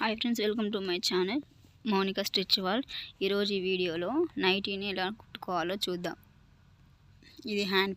Hi friends, welcome to my channel Mounika stitch world. ఈరోజు ఈ వీడియోలో నైటీని ఎలా కుట్టుకోవాలో చూద్దాం. ఇది హ్యాండ్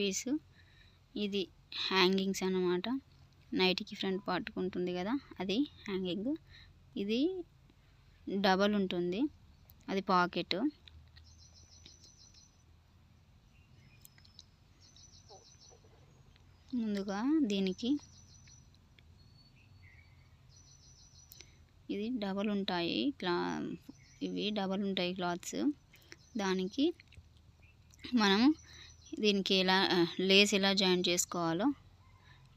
పీసు, ఇది హ్యాంగింగ్స్ అన్నమాట. నైటీకి ఫ్రంట్ పార్ట్ ఉంటుంది కదా, అది హ్యాంగింగ్. ఇది డబల్ ఉంటుంది, అది పాకెట్. ముందుగా దీనికి ఇది డబల్ ఉంటాయి ఇవి డబల్ ఉంటాయి క్లాత్స్. దానికి మనము దీనికి లేస్ ఎలా జాయిన్ చేసుకోవాలో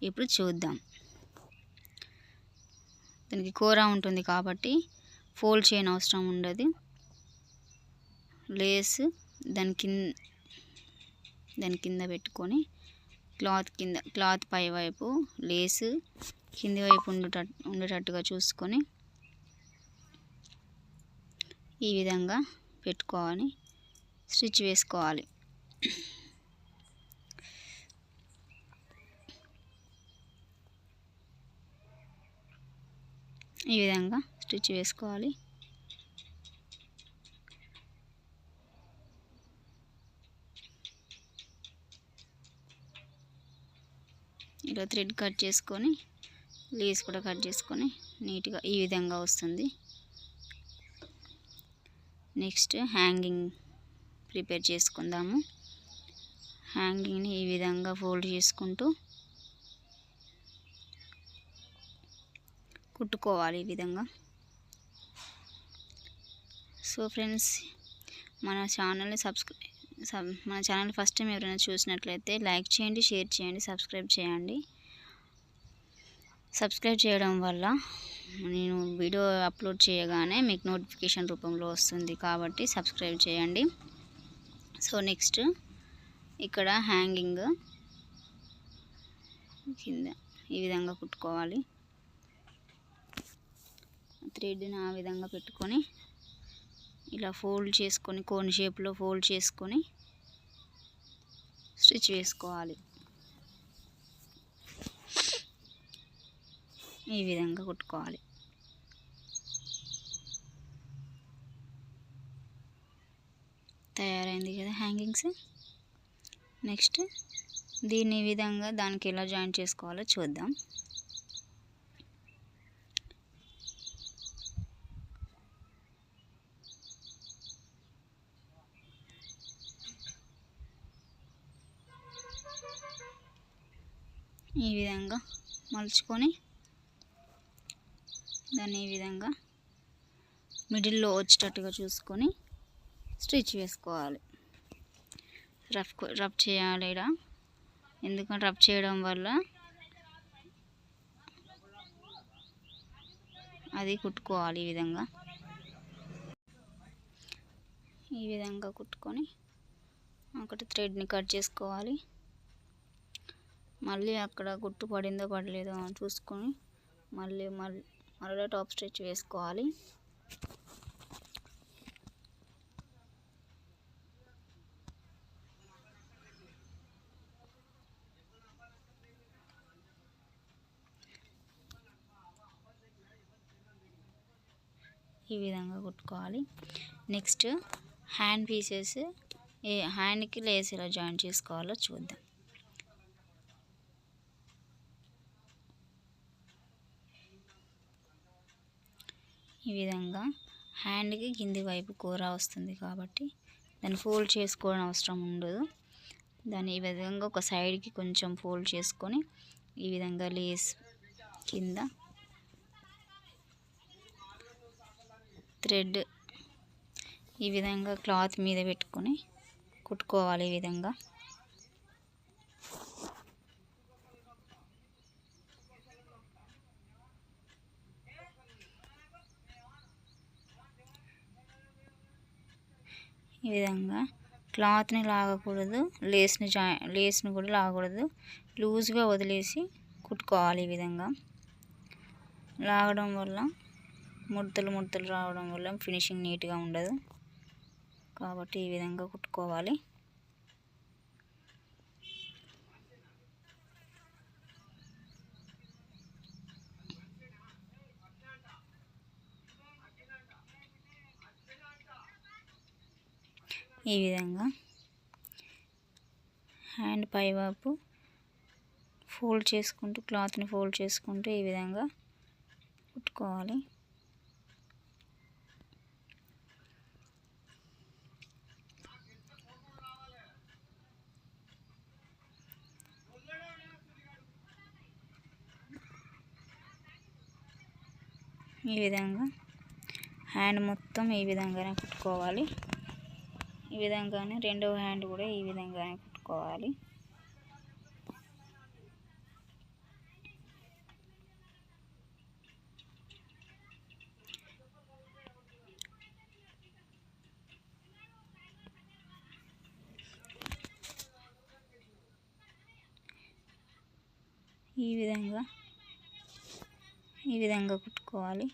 ఇప్పుడు చూద్దాం. దానికి కూర ఉంటుంది కాబట్టి ఫోల్డ్ చేయని అవసరం ఉండదు. లేస్ దాని కింద పెట్టుకొని క్లాత్ పై వైపు లేసు కింది వైపు ఉండేటట్టుగా చూసుకొని ఈ విధంగా పెట్టుకోవాలి, స్టిచ్ వేసుకోవాలి. ఈ విధంగా స్టిచ్ వేసుకోవాలి. ఇలా థ్రెడ్ కట్ చేసుకొని లేస్ కూడా కట్ చేసుకొని నీట్గా ఈ విధంగా వస్తుంది. నెక్స్ట్ హ్యాంగింగ్ ప్రిపేర్ చేసుకుందాము. హ్యాంగింగ్ని ఈ విధంగా ఫోల్డ్ చేసుకుంటూ కుట్టుకోవాలి ఈ విధంగా. సో ఫ్రెండ్స్, మన ఛానల్ ఫస్ట్ టైం ఎవరైనా చూసినట్లయితే లైక్ చేయండి, షేర్ చేయండి, సబ్స్క్రైబ్ చేయండి. సబ్స్క్రైబ్ చేయడం వల్ల నేను వీడియో అప్లోడ్ చేయగానే మీకు నోటిఫికేషన్ రూపంలో వస్తుంది కాబట్టి సబ్స్క్రైబ్ చేయండి. సో నెక్స్ట్ ఇక్కడ హ్యాంగింగ్ కింద ఈ విధంగా కుట్టుకోవాలి. థ్రెడ్ని ఆ విధంగా పెట్టుకొని ఇలా ఫోల్డ్ చేసుకొని కోన్ షేప్లో ఫోల్డ్ చేసుకొని స్టిచ్ వేసుకోవాలి. ఈ విధంగా కుట్టుకోవాలి. తయారైంది కదా హ్యాంగింగ్స్. నెక్స్ట్ దీన్ని ఈ విధంగా దానికి ఎలా జాయిన్ చేసుకోవాలో చూద్దాం. ఈ విధంగా మలుచుకొని దాన్ని ఈ విధంగా మిడిల్లో వచ్చేటట్టుగా చూసుకొని స్టిచ్ వేసుకోవాలి. రఫ్ చేయాలి ఇలా, ఎందుకంటే రఫ్ చేయడం వల్ల అది కుట్టుకోవాలి. ఈ విధంగా కుట్టుకొని ఒకటి థ్రెడ్ని కట్ చేసుకోవాలి. మళ్ళీ అక్కడ కుట్టు పడిందో పడలేదో చూసుకొని మళ్ళీ టాప్ స్టిచ్ వేసుకోవాలి. ఈ విధంగా కుట్టుకోవాలి. నెక్స్ట్ హ్యాండ్ పీసెస్, హ్యాండ్కి లేస్ ఎలా జాయిన్ చేసుకోవాలో చూద్దాం. ఈ విధంగా హ్యాండ్కి కింది వైపు కూర వస్తుంది కాబట్టి దాన్ని ఫోల్డ్ చేసుకోవడం అవసరం ఉండదు. దాన్ని ఈ విధంగా ఒక సైడ్కి కొంచెం ఫోల్డ్ చేసుకొని ఈ విధంగా లేస్ కింద థ్రెడ్ ఈ విధంగా క్లాత్ మీద పెట్టుకొని కుట్టుకోవాలి. ఈ విధంగా క్లాత్ని లాగకూడదు, లేస్ని కూడా లాగకూడదు. లూజ్గా వదిలేసి కుట్టుకోవాలి. ఈ విధంగా లాగడం వల్ల ముడతలు రావడం వల్ల ఫినిషింగ్ నీట్గా ఉండదు కాబట్టి ఈ విధంగా కుట్టుకోవాలి. ఈ విధంగా హ్యాండ్ పైవైపు ఫోల్డ్ చేసుకుంటూ క్లాత్ని ఫోల్డ్ చేసుకుంటూ ఈ విధంగా కుట్టుకోవాలి. ఈ విధంగా హ్యాండ్ మొత్తం ఈ విధంగానే కుట్టుకోవాలి. ఈ విధంగానే రెండవ హ్యాండ్ కూడా ఈ విధంగానే కుట్టుకోవాలి. ఈ విధంగా కుట్టుకోవాలి.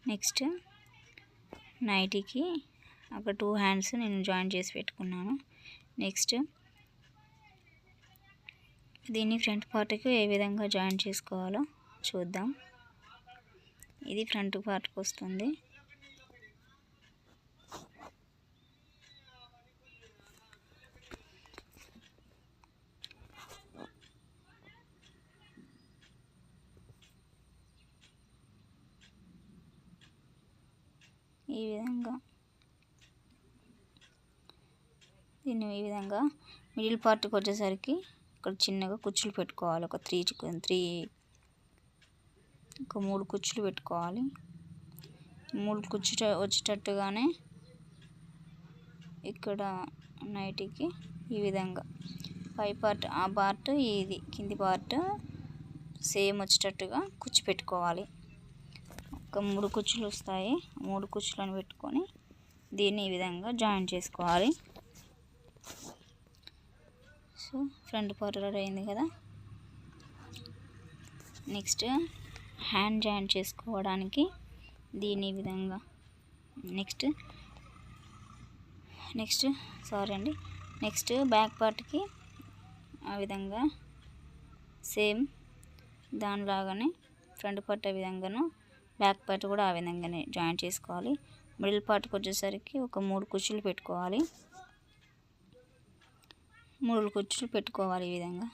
నెక్స్ట్ నైటీకి ఒక 2 హ్యాండ్స్ నేను జాయిన్ చేసి పెట్టుకున్నాను. నెక్స్ట్ దీన్ని ఫ్రంట్ పార్ట్కి ఏ విధంగా జాయిన్ చేసుకోవాలో చూద్దాం. ఇది ఫ్రంట్ పార్ట్కి వస్తుంది. ఈ విధంగా దీన్ని ఈ విధంగా మిడిల్ పార్ట్కి వచ్చేసరికి ఇక్కడ చిన్నగా కుచ్చులు పెట్టుకోవాలి. ఒక 3 కుచ్చులు పెట్టుకోవాలి. 3 కుచ్చు వచ్చేటట్టుగానే ఇక్కడ నైటీకి ఈ విధంగా పై పార్ట్ ఆ పార్ట్ ఇది కింది పార్ట్ సేమ్ వచ్చేటట్టుగా కుచ్చు పెట్టుకోవాలి. ఒక 3 కుచ్చులు వస్తాయి. 3 కుచ్చులను పెట్టుకొని దీన్ని ఈ విధంగా జాయిన్ చేసుకోవాలి. సో ఫ్రంట్ పార్ట్ రెడీ అయింది కదా. నెక్స్ట్ హ్యాండ్ జాయిన్ చేసుకోవడానికి దీన్ని ఈ విధంగా నెక్స్ట్ బ్యాక్ పార్ట్కి ఆ విధంగా సేమ్ దానిలాగానే ఫ్రంట్ పార్ట్ ఆ విధంగాను బ్యాక్ పార్ట్ కూడా ఆ విధంగానే జాయిన్ చేసుకోవాలి. మిడిల్ పార్ట్కి వచ్చేసరికి ఒక 3 కుచ్చులు పెట్టుకోవాలి. 3 కుచ్చులు పెట్టుకోవాలి ఈ విధంగా.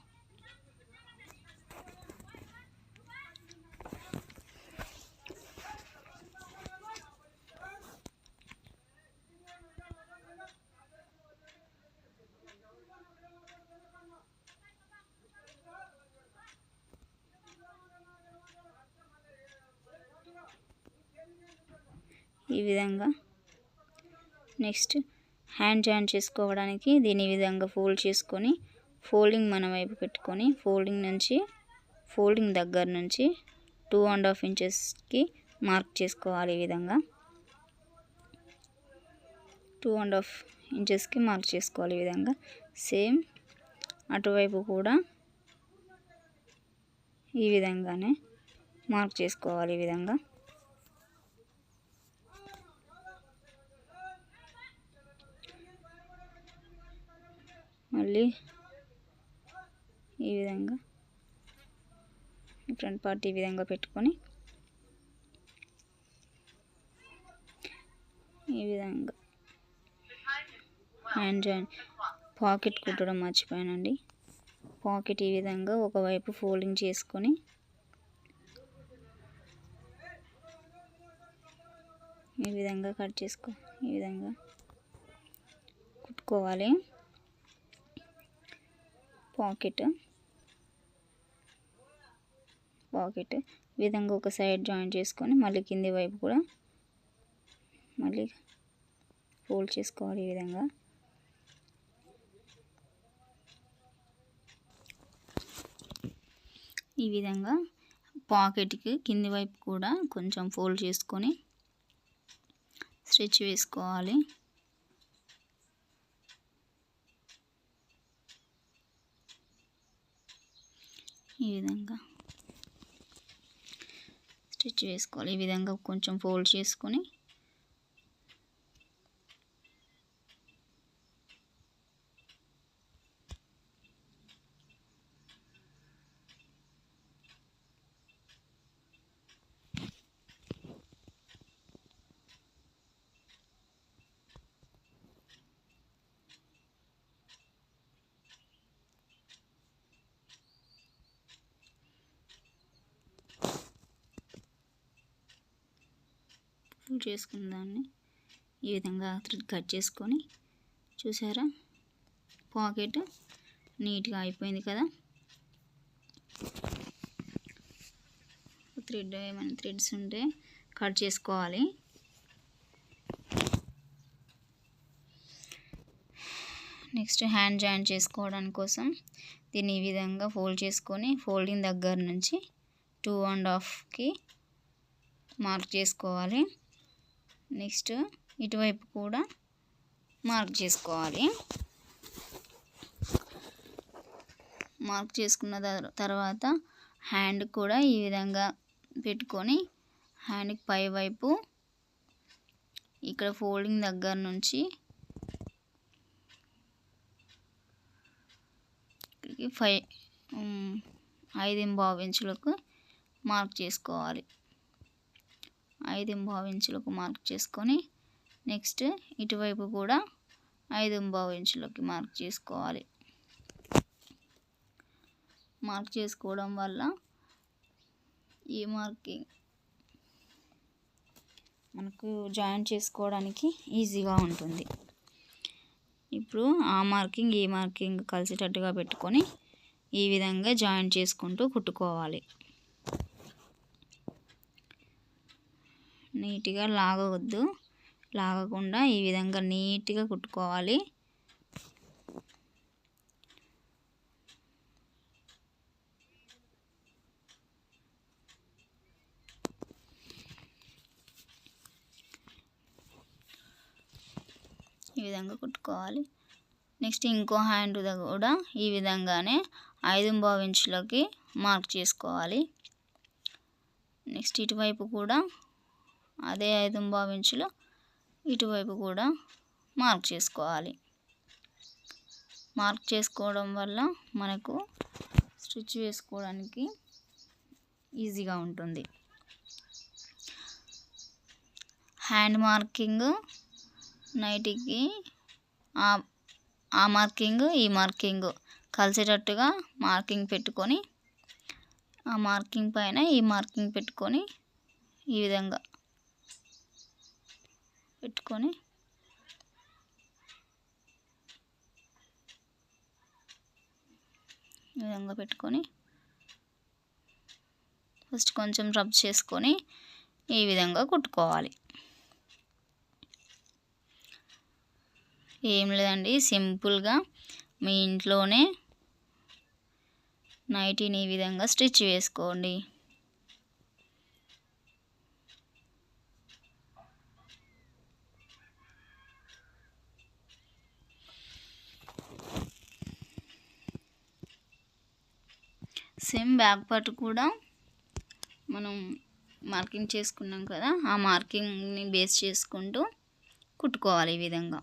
ఈ విధంగా నెక్స్ట్ హ్యాండ్ జాయిన్ చేసుకోవడానికి దీని ఈ విధంగా ఫోల్డ్ చేసుకొని ఫోల్డింగ్ మన వైపు పెట్టుకొని ఫోల్డింగ్ దగ్గర నుంచి 2.5 ఇంచెస్కి మార్క్ చేసుకోవాలి. ఈ విధంగా 2.5 ఇంచెస్కి మార్క్ చేసుకోవాలి. ఈ విధంగా సేమ్ అటువైపు కూడా ఈ విధంగానే మార్క్ చేసుకోవాలి. ఈ విధంగా మళ్ళీ ఈ విధంగా ఫ్రంట్ పార్ట్ ఈ విధంగా పెట్టుకొని ఈ విధంగా హ్యాండ్ జాయిన్ పాకెట్ కుట్టడం మర్చిపోయానండి. పాకెట్ ఈ విధంగా ఒకవైపు ఫోల్డింగ్ చేసుకొని ఈ విధంగా ఈ విధంగా కుట్టుకోవాలి. పాకెట్ ఈ విధంగా ఒక సైడ్ జాయిన్ చేసుకొని మళ్ళీ కింది వైపు కూడా మళ్ళీ ఫోల్డ్ చేసుకోవాలి. ఈ విధంగా పాకెట్కి కింది వైపు కూడా కొంచెం ఫోల్డ్ చేసుకొని స్టిచ్ వేసుకోవాలి. ఈ విధంగా స్టిచ్ వేసుకోవాలి. ఈ విధంగా కొంచెం ఫోల్డ్ చేసుకొని ఫోల్డ్ చేసుకున్న దాన్ని ఈ విధంగా థ్రెడ్ కట్ చేసుకొని, చూసారా పాకెట్ నీట్గా అయిపోయింది కదా. ఏమైనా థ్రెడ్స్ ఉంటే కట్ చేసుకోవాలి. నెక్స్ట్ హ్యాండ్ జాయింట్ చేసుకోవడానికి కోసం దీన్ని ఈ విధంగా ఫోల్డ్ చేసుకొని, ఫోల్డింగ్ దగ్గర నుంచి 2.5కి మార్క్ చేసుకోవాలి. నెక్స్ట్ ఇటువైపు కూడా మార్క్ చేసుకోవాలి. మార్క్ చేసుకున్న తర్వాత హ్యాండ్ కూడా ఈ విధంగా పెట్టుకొని, హ్యాండ్కి పై వైపు ఇక్కడ ఫోల్డింగ్ దగ్గర నుంచి 5.5 ఇంచులకు మార్క్ చేసుకోవాలి. 5.5 ఇంచులకు మార్క్ చేసుకొని, నెక్స్ట్ ఇటువైపు కూడా 5.5 ఇంచులకి మార్క్ చేసుకోవాలి. మార్క్ చేసుకోవడం వల్ల ఈ మార్కింగ్ మనకు జాయింట్ చేసుకోవడానికి ఈజీగా ఉంటుంది. ఇప్పుడు ఆ మార్కింగ్ ఈ మార్కింగ్ కలిసేటట్టుగా పెట్టుకొని ఈ విధంగా జాయింట్ చేసుకుంటూ కుట్టుకోవాలి. నీట్గా లాగవద్దు, లాగకుండా ఈ విధంగా నీట్గా కుట్టుకోవాలి. ఈ విధంగా కుట్టుకోవాలి. నెక్స్ట్ ఇంకో హ్యాండ్ కూడా ఈ విధంగానే 5.5 ఇంచులకి మార్క్ చేసుకోవాలి. నెక్స్ట్ ఇటువైపు కూడా అదే 5.5 ఇంచులు, ఇటువైపు కూడా మార్క్ చేసుకోవాలి. మార్క్ చేసుకోవడం వల్ల మనకు స్టిచ్ వేసుకోవడానికి ఈజీగా ఉంటుంది. హ్యాండ్ మార్కింగ్ నైటీకి ఆ మార్కింగ్ ఈ మార్కింగ్ కలిసేటట్టుగా మార్కింగ్ పెట్టుకొని, ఆ మార్కింగ్ పైన ఈ మార్కింగ్ పెట్టుకొని ఈ విధంగా పెట్టుకొని ఫస్ట్ కొంచెం రబ్ చేసుకొని ఈ విధంగా కుట్టుకోవాలి. ఏం లేదండి, సింపుల్గా మీ ఇంట్లోనే నైటీని ఈ విధంగా స్టిచ్ వేసుకోండి. సేమ్ బ్యాక్ పార్ట్ కూడా మనం మార్కింగ్ చేసుకున్నాం కదా, ఆ మార్కింగ్ని బేస్ చేసుకుంటూ కుట్టుకోవాలి ఈ విధంగా.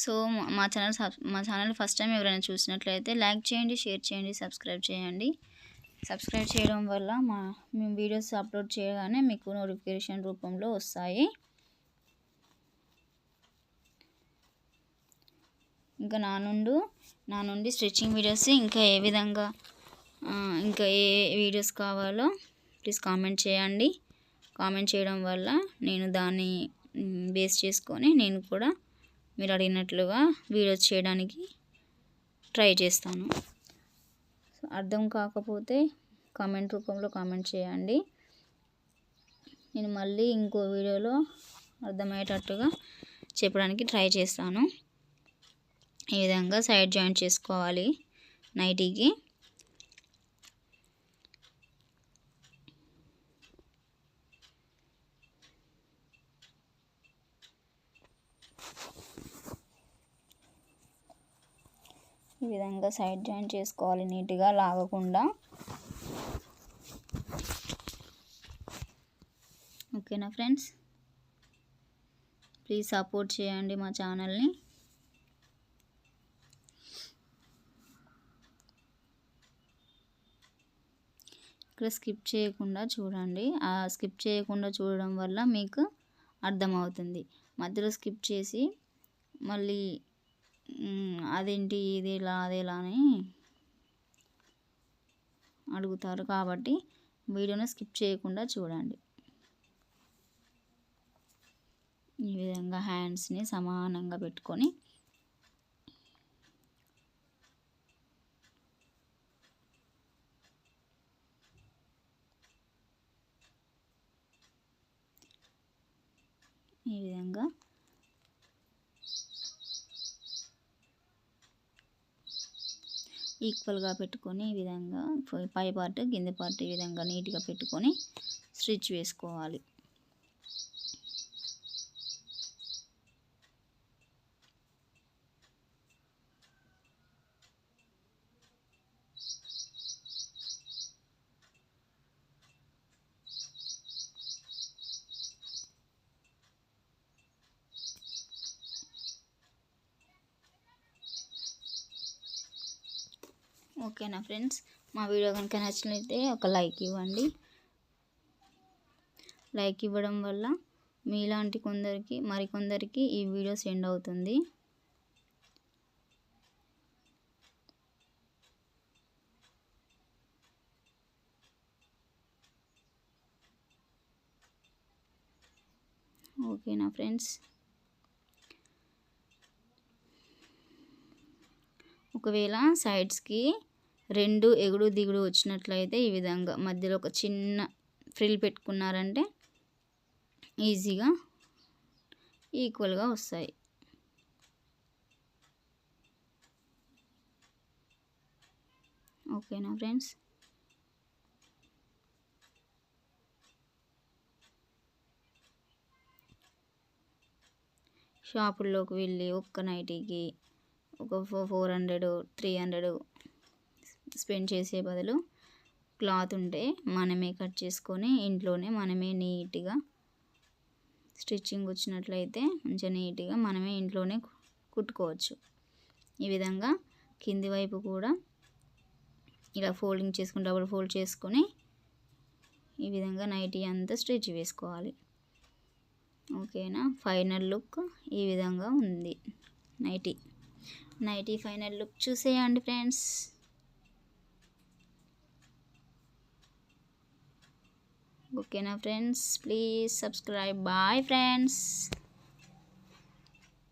సో మా ఛానల్ ఫస్ట్ టైం ఎవరైనా చూసినట్లయితే లైక్ చేయండి, షేర్ చేయండి, సబ్స్క్రైబ్ చేయండి. సబ్స్క్రైబ్ చేయడం వల్ల మేము వీడియోస్ అప్లోడ్ చేయగానే మీకు నోటిఫికేషన్ రూపంలో వస్తాయి. ఇంకా నా నుండి స్టిచ్చింగ్ వీడియోస్ ఇంకా ఏ విధంగా ఇంకా ఏ వీడియోస్ కావాలో ప్లీజ్ కామెంట్ చేయండి. కామెంట్ చేయడం వల్ల నేను దాన్ని బేస్ చేసుకొని నేను కూడా మీరు అడిగినట్లుగా వీడియోస్ చేయడానికి ట్రై చేస్తాను. అర్థం కాకపోతే కామెంట్ రూపంలో కామెంట్ చేయండి. నేను మళ్ళీ ఇంకో వీడియోలో అర్థమయ్యేటట్టుగా చెప్పడానికి ట్రై చేస్తాను. ఈ విధంగా సైడ్ జాయింట్ చేసుకోవాలి నైటీకి. ఈ విధంగా సైడ్ జాయింట్ చేసుకోవాలి నీట్గా లాగకుండా. ఓకేనా ఫ్రెండ్స్, ప్లీజ్ సపోర్ట్ చేయండి మా ఛానల్ని. ఇక్కడ స్కిప్ చేయకుండా చూడండి. ఆ స్కిప్ చేయకుండా చూడడం వల్ల మీకు అర్థమవుతుంది. మధ్యలో స్కిప్ చేసి మళ్ళీ అదేంటి ఇది ఇలా అదేలా అని అడుగుతారు. కాబట్టి వీడియోను స్కిప్ చేయకుండా చూడండి. ఈ విధంగా హ్యాండ్స్ని సమానంగా పెట్టుకొని ఈ విధంగా ఈక్వల్గా పెట్టుకొని ఈ విధంగా పై పార్ట్ కింది పార్ట్ ఈ విధంగా నీట్గా పెట్టుకొని స్టిచ్ వేసుకోవాలి. ఓకేనా ఫ్రెండ్స్, మా వీడియో కనుక నచ్చినట్లయితే ఒక లైక్ ఇవ్వండి. లైక్ ఇవ్వడం వల్ల మీలాంటి మరికొందరికి ఈ వీడియో సెండ్ అవుతుంది. ఓకేనా ఫ్రెండ్స్, ఒకవేళ సైడ్స్కి 2 ఎగుడు దిగుడు వచ్చినట్లయితే ఈ విధంగా మధ్యలో ఒక చిన్న ఫ్రిల్ పెట్టుకున్నారంటే ఈజీగా ఈక్వల్గా వస్తాయి. ఓకేనా ఫ్రెండ్స్, షాపుల్లోకి వెళ్ళి ఒక్క నైటీకి ఒక 400 300 స్పెండ్ చేసే బదులు క్లాత్ ఉంటే మనమే కట్ చేసుకొని ఇంట్లోనే మనమే నీట్గా స్టిచ్చింగ్ వచ్చినట్లయితే మంచిగా నీట్గా మనమే ఇంట్లోనే కుట్టుకోవచ్చు. ఈ విధంగా కింది వైపు కూడా ఇలా ఫోల్డింగ్ చేసుకుని డబుల్ ఫోల్డ్ చేసుకొని ఈ విధంగా నైటీ అంతా స్టిచ్ వేసుకోవాలి. ఓకేనా, ఫైనల్ లుక్ ఈ విధంగా ఉంది. నైటీ ఫైనల్ లుక్ చూసేయండి ఫ్రెండ్స్. ఓకేనా friends, please subscribe. Bye friends.